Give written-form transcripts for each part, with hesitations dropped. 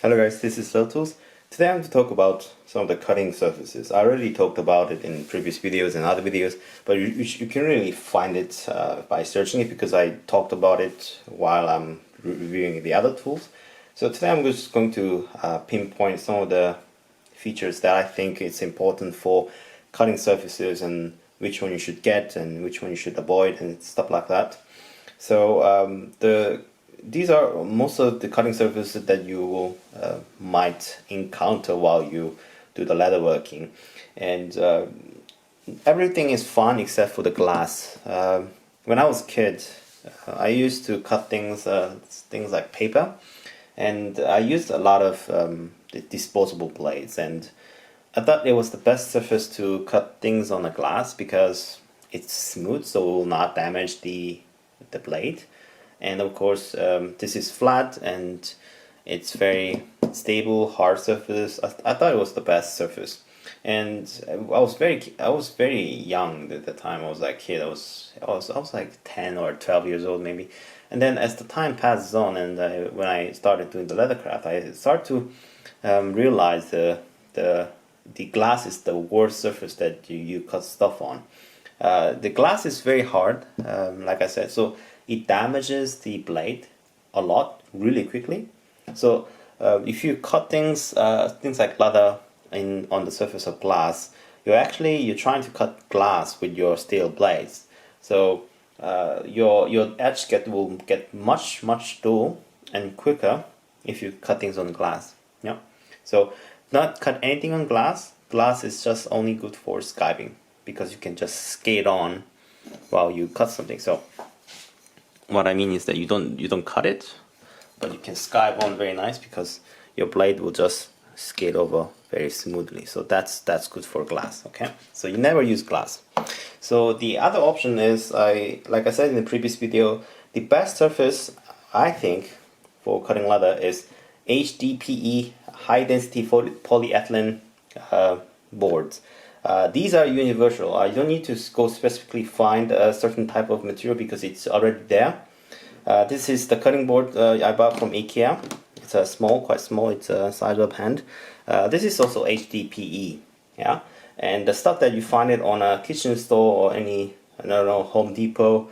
Hello guys, this is leathertoolz. Today I'm going to talk about some of the cutting surfaces. I already talked about it in previous videos and other videos, but you can really find it by searching it because I talked about it while I'm reviewing the other tools. So today I'm just going to pinpoint some of the features that I think it's important for cutting surfaces and which one you should get and which one you should avoid and stuff like that. So these are most of the cutting surfaces that you might encounter while you do the leatherworking, and everything is fine except for the glass. When I was a kid, I used to cut things like paper, and I used a lot of the disposable blades, and I thought it was the best surface to cut things on the glass because it's smooth, so it will not damage the blade. And of course, this is flat and it's very stable, hard surface. I thought it was the best surface. And I was very young at the time. I was like a kid. I was like 10 or 12 years old maybe. And then as the time passes on, and when I started doing the leathercraft, I started to realize the glass is the worst surface that you cut stuff on. The glass is very hard, like I said, so it damages the blade a lot really quickly. So if you cut things like leather on the surface of glass, you're trying to cut glass with your steel blades. So your edge will get much dull and quicker if you cut things on glass. Yeah. So not cut anything on glass. Glass is just only good for skiving because you can just skate on while you cut something. So what I mean is that you don't cut it, but you can skive on very nice because your blade will just skate over very smoothly. So that's good for glass. Okay, so you never use glass. So the other option is, like I said in the previous video, the best surface I think for cutting leather is HDPE, high density polyethylene boards. These are universal. You don't need to go specifically find a certain type of material because it's already there. This is the cutting board I bought from IKEA. It's quite small. It's a size of hand. This is also HDPE. Yeah, and the stuff that you find it on a kitchen store or any, I don't know, Home Depot,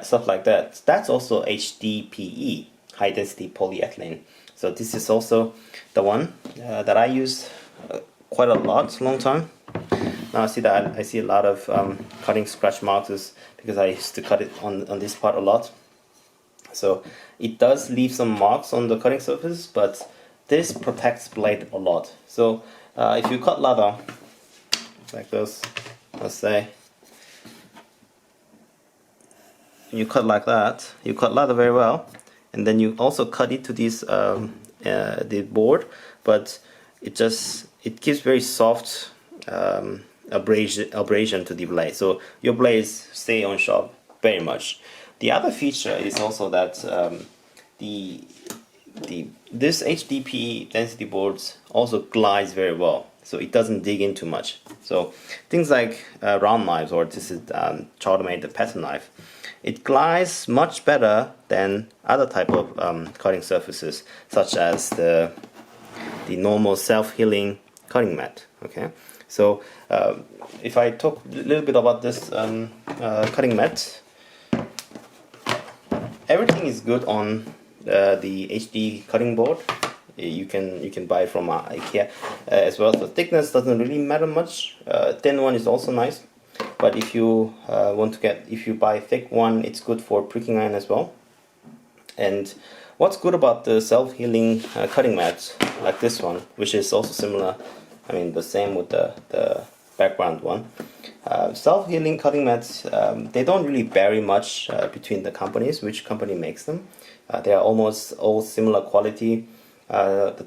stuff like that. That's also HDPE, high density polyethylene. So this is also the one that I use quite a lot, long time. Now I see a lot of cutting scratch marks because I used to cut it on this part a lot. So it does leave some marks on the cutting surface, but this protects blade a lot. So if you cut leather like this, let's say, you cut like that, you cut leather very well, and then you also cut it to this the board, but it gives very soft abrasion to the blade, so your blades stay on sharp very much. The other feature is also that this HDPE density boards also glides very well, so it doesn't dig in too much. So things like round knives, or this is Charlemagne the pattern knife, it glides much better than other type of cutting surfaces, such as the normal self-healing cutting mat. Okay, so if I talk a little bit about this cutting mat, everything is good on the HD cutting board. You can buy from IKEA as well. So thickness doesn't really matter much. Thin one is also nice, but if you if you buy a thick one, it's good for pricking iron as well. And what's good about the self-healing cutting mats like this one, which is also similar, I mean the same with the background one, self-healing cutting mats, they don't really vary much between the companies, which company makes them. They are almost all similar quality. The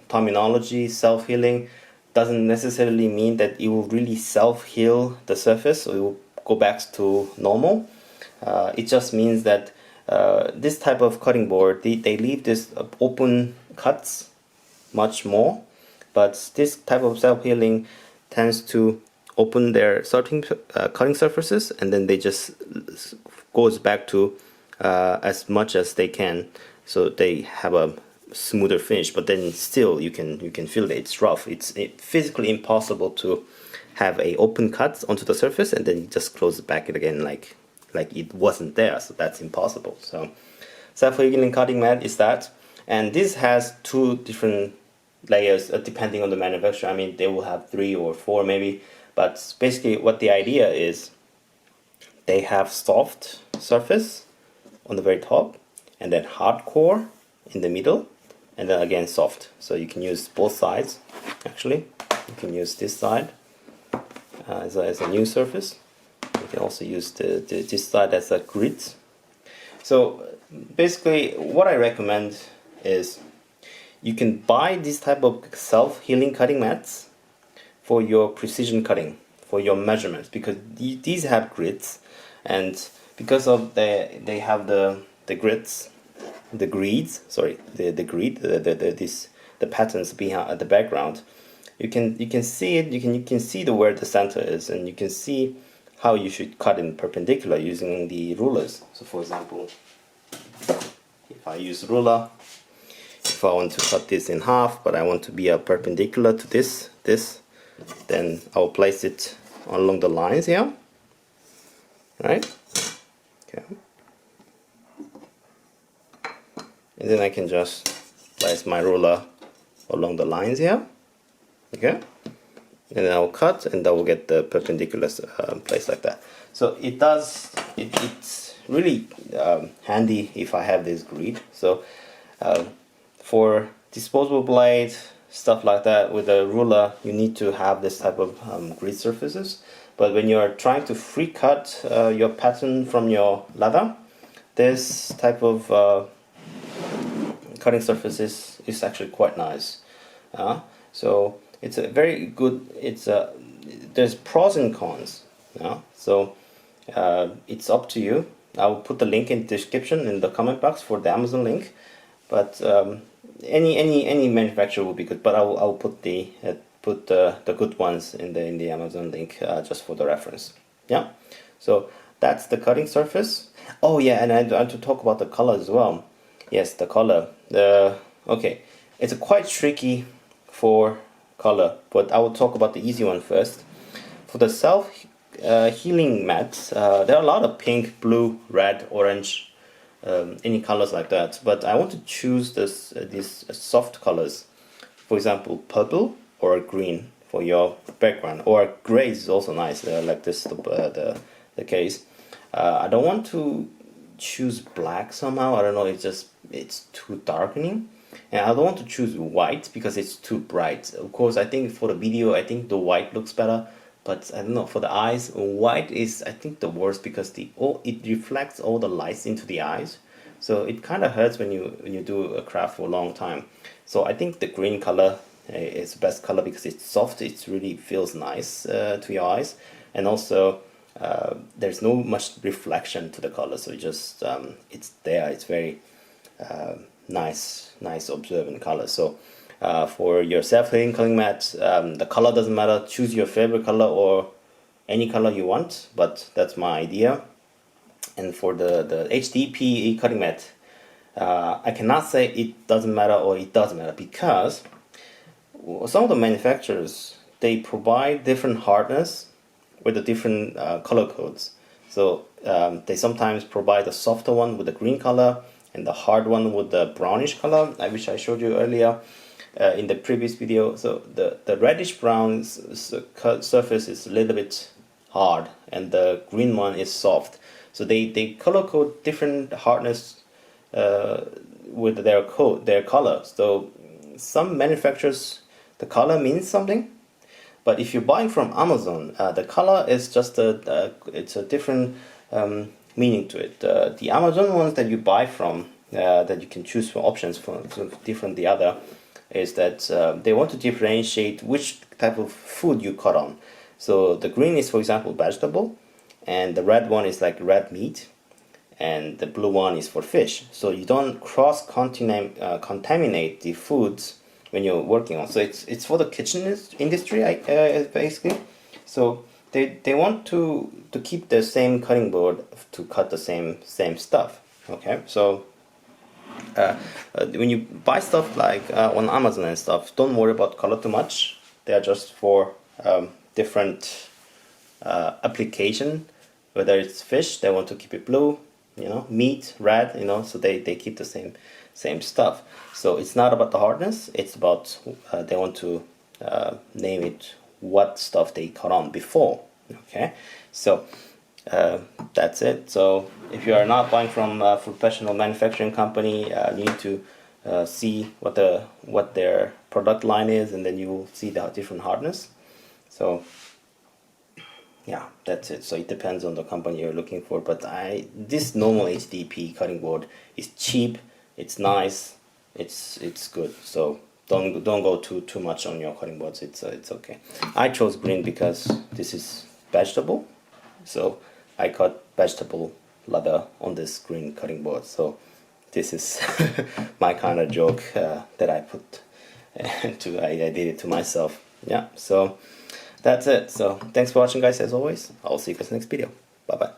terminology self-healing doesn't necessarily mean that it will really self-heal the surface or it will go back to normal. It just means that this type of cutting board, they leave this open cuts much more, but this type of self-healing tends to open their certain cutting surfaces, and then they just goes back to as much as they can, so they have a smoother finish, but then still you can feel that it's rough. It's physically impossible to have a open cut onto the surface and then you just close it back again like it wasn't there. So that's impossible. So self-healing cutting mat is that, and this has two different layers depending on the manufacturer. I mean, they will have 3 or 4 maybe, but basically what the idea is, they have soft surface on the very top, and then hardcore in the middle, and then again soft. So you can use both sides. Actually, you can use this side as a new surface. You can also use this side as a grit. So basically, what I recommend is you can buy this type of self-healing cutting mats for your precision cutting, for your measurements, because these have grits, and because of they have the grits, the grids, sorry, the grid, the patterns behind the background. You can see it. You can see where the center is, and you can see how you should cut in perpendicular using the rulers. So for example, if I use ruler, if I want to cut this in half, but I want to be perpendicular to this, then I'll place it along the lines here, right? Okay. And then I can just place my ruler along the lines here, okay? And then I'll cut, and I will get the perpendicular place like that. So it's really handy if I have this grid. So for disposable blade, stuff like that, with a ruler, you need to have this type of grid surfaces. But when you are trying to free cut your pattern from your leather, this type of cutting surfaces is actually quite nice. So it's a very good. There's pros and cons. So it's up to you. I will put the link in the description in the comment box for the Amazon link. But any manufacturer will be good. But I'll put the good ones in the Amazon link just for the reference. Yeah. So that's the cutting surface. Oh yeah, and I want to talk about the color as well. Yes, the color. Okay, it's quite tricky for color, but I will talk about the easy one first. For the self-healing mats, there are a lot of pink, blue, red, orange, any colors like that. But I want to choose these soft colors. For example, purple or green for your background, or gray is also nice, like this the case. I don't want to choose black somehow. I don't know. It's too darkening, and I don't want to choose white because it's too bright. Of course, I think for the video, I think the white looks better. But I don't know, for the eyes, white is, I think, the worst because it reflects all the lights into the eyes. So it kind of hurts when you do a craft for a long time. So I think the green color is the best color because it's soft. It really feels nice to your eyes, and also there's no much reflection to the color. So it's there. It's very nice observant color. So for your self-healing cutting mat, the color doesn't matter. Choose your favorite color or any color you want, but that's my idea. And for the HDPE cutting mat, I cannot say it doesn't matter or it does matter, because some of the manufacturers, they provide different hardness with the different color codes. So they sometimes provide a softer one with the green color and the hard one with the brownish color, which I showed you earlier in the previous video. So the reddish brown surface is a little bit hard, and the green one is soft. So they color code different hardness with their color. So some manufacturers, the color means something, but if you're buying from Amazon, the color is just it's a different meaning to it. The Amazon ones that you buy from, that you can choose for options for different the other, is that they want to differentiate which type of food you cut on. So the green is, for example, vegetable, and the red one is like red meat, and the blue one is for fish. So you don't contaminate the foods when you're working on. So it's for the kitchen industry, basically. So they want to keep the same cutting board to cut the same stuff. Okay, so when you buy stuff like on Amazon and stuff, don't worry about color too much. They are just for different application. Whether it's fish, they want to keep it blue, you know, meat, red, you know, so they keep the same stuff. So it's not about the hardness, it's about they want to name it what stuff they cut on before. Okay, so that's it. So if you are not buying from a professional manufacturing company, you need to see what their product line is, and then you will see the different hardness. So yeah, that's it. So it depends on the company you're looking for, but this normal HDP cutting board is cheap, it's nice, it's good. So don't go too much on your cutting boards. It's okay. I chose green because this is vegetable, so I cut vegetable leather on this green cutting board. So this is my kind of joke that I put to I did it to myself. Yeah, so that's it. So thanks for watching, guys. As always, I'll see you guys next video. Bye bye.